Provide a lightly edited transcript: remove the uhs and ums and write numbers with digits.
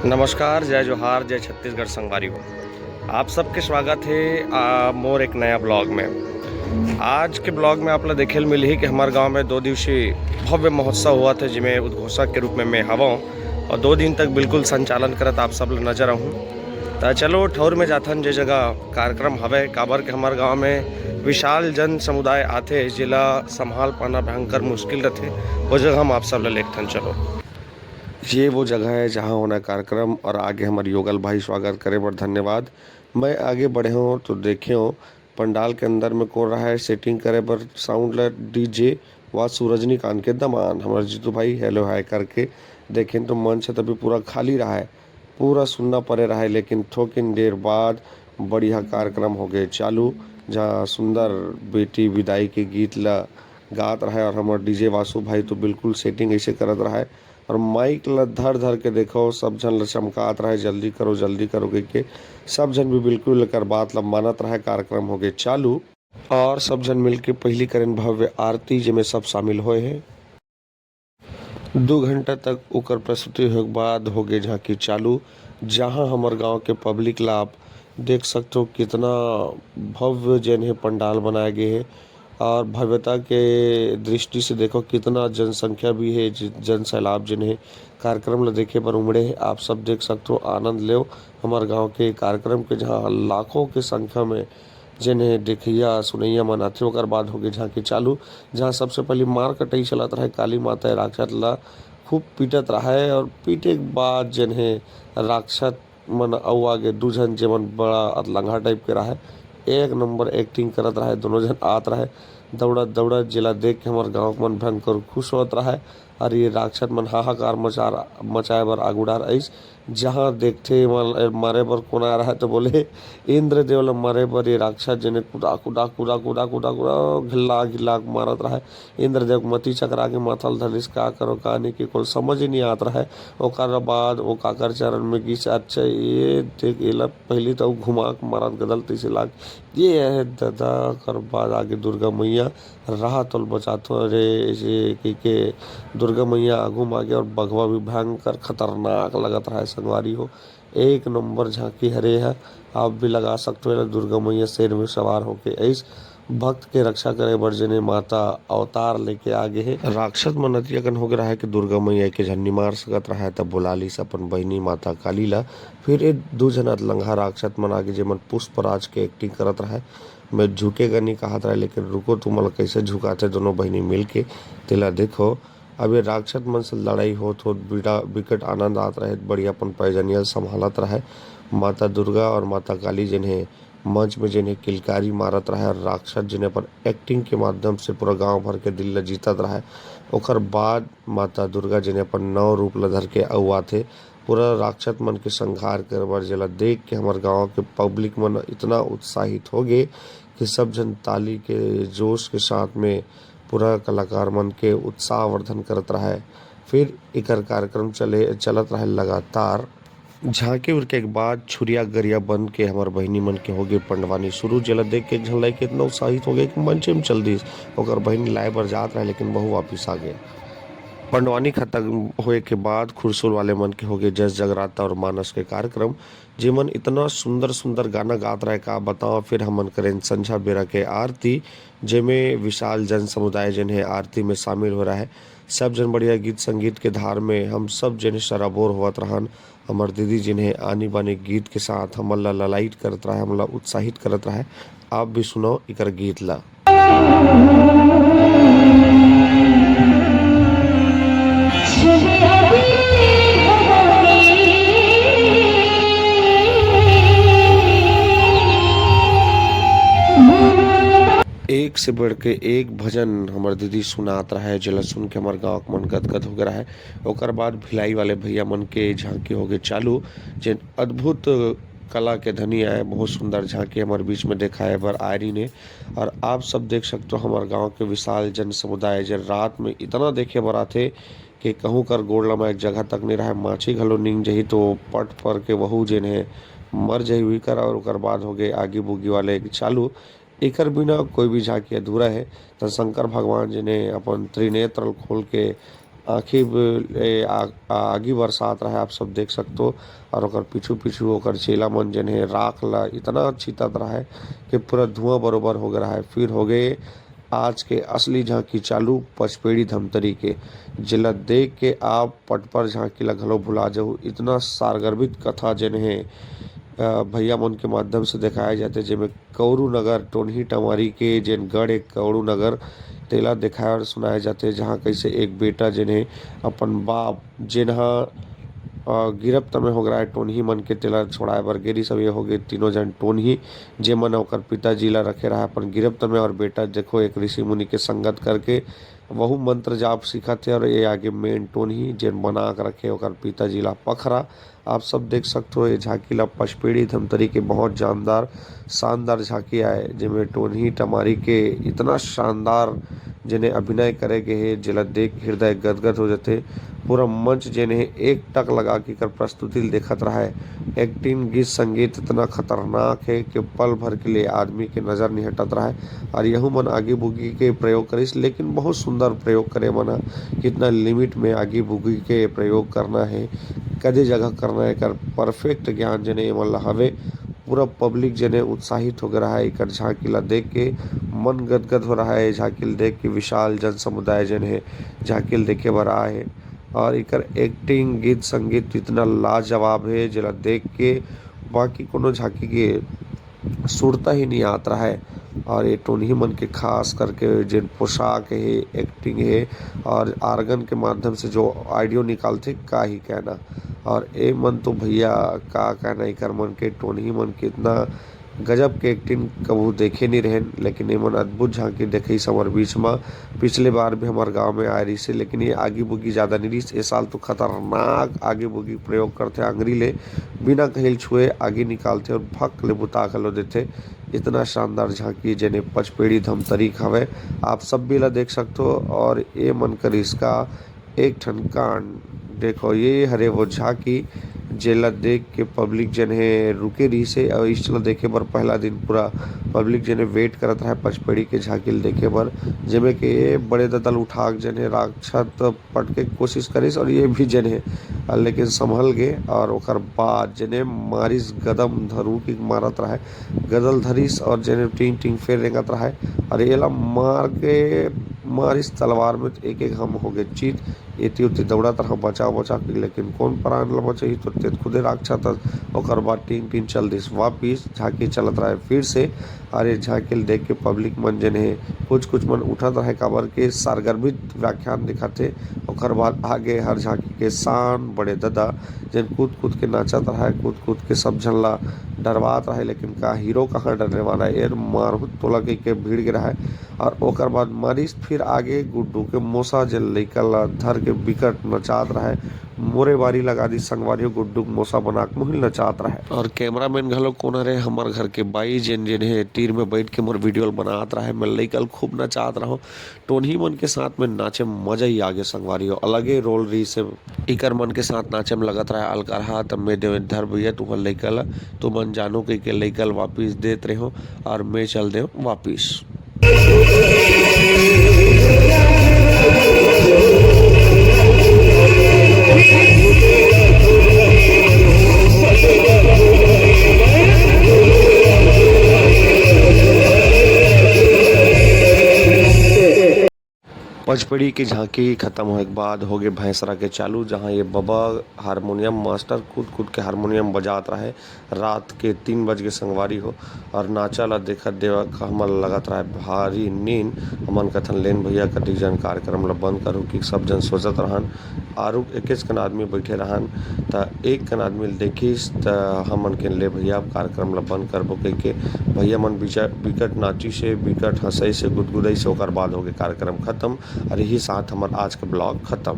नमस्कार, जय जोहार, जय छत्तीसगढ़ संगवारी हो। आप सबके स्वागत है मोर एक नया ब्लॉग में। आज के ब्लॉग में आप देखेल मिली कि हमारे गांव में 2 दिवसीय भव्य महोत्सव हुआ था, जिसमें उद्घोषक के रूप में मैं हवा और 2 दिन तक बिल्कुल संचालन करत आप सब नजर आहूँ। तो चलो ठौर में जाथन जे जगह कार्यक्रम हवे, काबर के हमारे गाँव में विशाल जन समुदाय आते जिला संभाल पाना भयंकर मुश्किल रहते। वो जगह हम आप सब लेखथन। चलो, ये वो जगह है जहाँ होना कार्यक्रम, और आगे हमारे योगल भाई स्वागत करे बर धन्यवाद। मैं आगे बढ़े हूँ तो देखे हो पंडाल के अंदर में को रहा है सेटिंग करे बर साउंड ला डीजे व सूरजनीकांत के दमान हमारे जीतू भाई हेलो हाय करके देखें तो मंच है तभी पूरा खाली रहा है, पूरा सुनना पड़े रहा है। लेकिन थोकिन देर बाद बढ़िया कार्यक्रम हो गए चालू, जहाँ सुंदर बेटी विदाई के गीत ला गात रहा है। और हमारे डीजे वासु भाई तो बिल्कुल सेटिंग ऐसे करत रहा है, और माइक ला धर धर के देखो सब जन ला चमकात रहे जल्दी करो के सब जन भी बिल्कुल लेकर बात ला मानत रहे। कार्यक्रम हो गए चालू और सब जन मिल के पहली करें भव्य आरती जिसमें सब शामिल हुए हैं। 2 घंटा तक ओकर प्रस्तुति होने के बाद हो गए झांकी चालू, जहां हमारे गांव के पब्लिक ला आप देख सकते हो कितना भव्य जन है पंडाल बनाए गए हैं। और भव्यता के दृष्टि से देखो कितना जनसंख्या भी है, जन सैलाब जिन्हें कार्यक्रम ला देखे पर उमड़े हैं। आप सब देख सकते हो, आनंद लो हमारे गांव के कार्यक्रम के, जहां लाखों की संख्या में जिन्हें देखिया सुनैया मनाथे। ओकर बाद हो गए झांकी चालू, जहाँ सबसे पहले मार कटाई चलत रहे, काली माता राक्षस ला खूब पीटत रहा है। और पीटे के बाद जिन्हें राक्षस मन अउ आगे 2 जन जेमन बड़ा अतलंगा टाइप के रहा है, एक नंबर एक्टिंग करत रहा है। दोनों जन आत रहा है दौड़ा दौड़ा, जिला देख के हमारे गाँव मन भयंकर खुश होत रहा है। और ये राक्षस मन हाहाकार मचाए बर आगुडार ऐस, जहाँ देखते मारे बर कोन आ रहा है तो बोले इंद्रदेव ला मारे बर ये राक्षस जिन्हें कुदा कुदा कुदा कुदा कुदा कुदा घिल्ला घिल्ला मारत रहा है। इंद्रदेव मती चकरा के माथल धरिस का करो कहानी की कोई समझ ही नहीं आता है। ओकर बाद वो काकर चरण में गिस, अच्छा ये देख एला पहली तो घुमा के मारत गदल तैसे लाग ये है दादा। कर बाद आगे दुर्गा मैया राह तल बचातो रे ऐसे के दुर्गा मैया आगू मागे, और बघवा भी भयंकर खतरनाक लगत रहा है। संगवारी हो एक नंबर झांकी हरे है, आप भी लगा सकते हो। दुर्गा मैया शेर में सवार होके ऐस भक्त के रक्षा करे बर जिन्हें माता अवतार लेके आगे है। राक्षस मनतिया कन हो रहा है कि दुर्गा मैया के झन्नी मार सकत रहा है, तब बुला ली अपन बहनी माता काली ला। फिर ये 2 जन लंघा राक्षस मन आगे जेमन पुष्पराज के एक्टिंग करत रहा है। मैं झुकेगा नहीं कहा था, लेकिन रुको तुम कैसे झुकाते दोनों बहनी मिल के तेला देखो। अब ये राक्षस मन से लड़ाई हो बिड़ा विकट आनंद आता रहे, बढ़िया अपन पैजनिया संभालत रहे। माता दुर्गा और माता काली जिन्हें मंच में जिन्हें किलकारी मारत रहा है, और राक्षस जिन्हें पर एक्टिंग के माध्यम से पूरा गांव भर के दिल ला जीतत रहा है। ओकर बाद माता दुर्गा जिन्हें पर 9 रूप ला धर के अउआ थे पूरा राक्षस मन के संहार कर बर, जला देख के हमारे गांव के पब्लिक मन इतना उत्साहित हो गए कि सब जन ताली के जोश के साथ में पूरा कलाकार मन के उत्साहवर्धन करत रहा है। फिर एकर कार्यक्रम चलत रहे लगातार। झांके उरके के बाद छुरिया गरिया बन के हमार बहनी मन के हो गए पंडवानी शुरू, जला देख के झलाई के इतना उत्साहित हो गए कि मंचे में चल दी ओकर बहनी लाए बर जात रहे, लेकिन बहु वापिस आ गए। पंडवानी खत्म होए के बाद खुरसुल वाले मन के हो गए जस जगराता और मानस के कार्यक्रम, जेमन इतना सुंदर सुंदर गाना गात रहे का बताओ। फिर हमन करें संझा बेरा के आरती, जेमें विशाल जन समुदाय जिन्हें आरती में शामिल हो रहा है। सब जन बढ़िया गीत संगीत के धार में हम सब जन सराबोर होवत रहन। हमार दीदी जिन्हें आनी बानी गीत के साथ हमन ला ललाइट करत रहा है, हमला उत्साहित करत रहा है। आप भी सुनो इकर गीत ला। एक से बढ़ के एक भजन हमार दीदी सुनात रहा है, जला सुन के हमार गाँव मन गदगद हो गया है। ओकर बाद भिलाई वाले भैया मन के झांकी हो गए चालू, जिन अद्भुत कला के धनी है। बहुत सुंदर झांकी हमारे बीच में देखा है बर आयरी ने। और आप सब देख सकते हो हमारे गांव के विशाल जन समुदाय जन रात में इतना देखे बर आथे कि कहूँ कर गोड़ लमा एक जगह तक नहीं रहा। माछी घलो नींग जही तो पट पर के वहू जिन्हें मर जही हुई कर। और ओकर बाद हो गए आगी बुगी वाले चालू। एकर बिना कोई भी झांकी अधूरा है। तो शंकर भगवान जिन्हें अपन त्रिनेत्र खोल के आगी बरसात रहा है, आप सब देख सकते हो। और ओकर पीछू पीछू ओकर चेला मन जन है राख ला इतना छिटत रहा है कि पूरा धुआं बरोबर हो गया है। फिर हो गए आज के असली झांकी चालू पचपेड़ी धमतरी के, जिला देख के आप पट पर झांकी ला घलो भुला जाऊ। इतना सारगर्भित कथा जन है भैया मन के माध्यम से दिखाए जाते, जिसमें कौरू नगर टोनही टमारी के जिन गढ़ एक कौरू नगर तेला दिखाए और सुनाए जाते, जहाँ कैसे एक बेटा जिन्हें अपन बाप जिन्हा गिरफ्त में हो गया है टोनही मन के तेला छोड़ाए बर गेरी सब ये हो गए तीनों जन टोनही जे मन ओकर पिताजी ला रखे रहा अपन गिरफ्त में। और बेटा देखो एक ऋषि मुनि के संगत करके वहु मंत्र जाप सीखा थे और ये आगे मेन टोनही जेन बना कर रखे ओकर पिताजी ला पखरा। आप सब देख सकते हो ये झांकी ला पचपेड़ी धमतरी के बहुत जानदार शानदार झांकी आए, जिनमें टोनही टमारी के इतना शानदार जिन्हें अभिनय करे के है जिला देख हृदय गदगद हो जाते। पूरा मंच जिन्हें एक टक लगा के कर प्रस्तुति देखत रहा है। एक्टिंग गीत संगीत इतना खतरनाक है कि पल भर के लिए आदमी के नज़र नहीं हटत रहा है। और यहू मन आगे बुगी के प्रयोग करिस, लेकिन बहुत सुंदर प्रयोग करे मना, कितना लिमिट में आगे बुगी के प्रयोग करना है, कदे जगह करना है कर परफेक्ट ज्ञान जने मन हवे। पूरा पब्लिक जने उत्साहित हो रहा है एक झांकी ला देख के, मन गदगद हो रहा है झांकिल देख के। विशाल जन समुदाय जन है झांकिल देखे बर आए है और इकर एक्टिंग गीत संगीत इतना लाजवाब है जला देख के बाकी कोनो झांकी के सुरता ही नहीं आता रहा है। और ये टोनही मन के खास करके जिन पोशाक है एक्टिंग है और आर्गन के माध्यम से जो ऑडियो निकालते का ही कहना। और ए मन तो भैया का कहना इकर मन के टोनही मन के इतना गजब के एक्टिंग कबू देखे नहीं रहे, लेकिन ये मन अद्भुत झांकी देखे समर बीच में। पिछले बार भी हमारे गांव में आए रही से, लेकिन ये आगी बुगी ज़्यादा नहीं रही। इस साल तो खतरनाक आगी बुगी प्रयोग करते, आंगरी ले बिना कहीं छुए आगे निकालते और भक ले बुता खलो देते। इतना शानदार झांकी जने पचपेड़ी धमतरी हवे, आप सब भी ला देख सकते हो। और ये मन कर इसका एक ठन कांड देखो, ये हरे वो झांकी जेला देख के पब्लिक जन है रुके रही से। और इस चला देखे बर पहला दिन पूरा पब्लिक जन है वेट करत रहा पचपेड़ी के झांकिल देखे बर, जिसमें के बड़े ददल उठा जन है राक्षत पट के कोशिश करिस और ये भी जन है लेकिन संभल गए। और ओकर बाद जने मारिस गदम धरू की मारत रहा गदल धरिस और जने टिंग टिंग फेर रेंगत रहा और ये मार के मारिस तलवार में तो एक एक हम हो गए चीत। एती उती दौड़त रहा बचा के, लेकिन कौन प्राण ल बचाई तो ते खुदे राक्षस ओकर बाद टीम टीम चल दिस वापिस झांकी चलत रहा फिर से। अरे झांकिल देख के पब्लिक मन जन है कुछ मन उठत रहे काबर के सारगर्भित व्याख्यान दिखाते। ओकर बाद आगे हर झांकी के शान बड़े ददा जन कूद के नाचत रहा कूद के सब झन ला डरवात रहे, लेकिन का हीरो कहाँ डरने वाला है एर मारहुत तोला के भीड़ गिरा है। और ओकर बाद मारिस फिर आगे गुड्डू के मोसा जल लइका ला धर के बिकट नचात रहा मोरे बारी लगा दी संगवारी गुड्डू मोसा बना के मुहिल नचात रहा। और कैमरामैन घलो कोना रे हमार घर के बाई जेन है तीर में बैठ के मोर वीडियो बनात रहा मैं लइकल खूब नचात रहो। टोनही मन के साथ में नाचे मजा ही आगे संगवारी हो अलगे रोल रही से इकर मन के साथ नाचे में लगत रहा अलकर हा तब मैं देव धर भैया तुम लइकल तो मन जानो के लइकल वापिस देते रहे हो और मैं चल दे वापिस। पचपेड़ी की झांकी खत्म होने के बाद हो गए भैंसरा के चालू, जहाँ ये बाबा हारमोनियम मास्टर कूद के हारमोनियम बजात रहा है। रात के 3 बज के संगवारी हो और नाचा ला देखत देवा हमन लगत रहा है भारी नींद। हमन कथन लेन भैया कति जन कार्यक्रम ला बंद करूँ कि सब जन सोचत रहन आरु एक कन आदमी बैठे रहन त एक कन आदमी देखिस त हमन के ले भैया कार्यक्रम ला बंद करबो कह के भैया मन बिकट नाची से बिकट हंसई से गुदगुदई से ओकर बाद हो गए कार्यक्रम खत्म। और यही साथ हमार आज का ब्लॉग खत्म।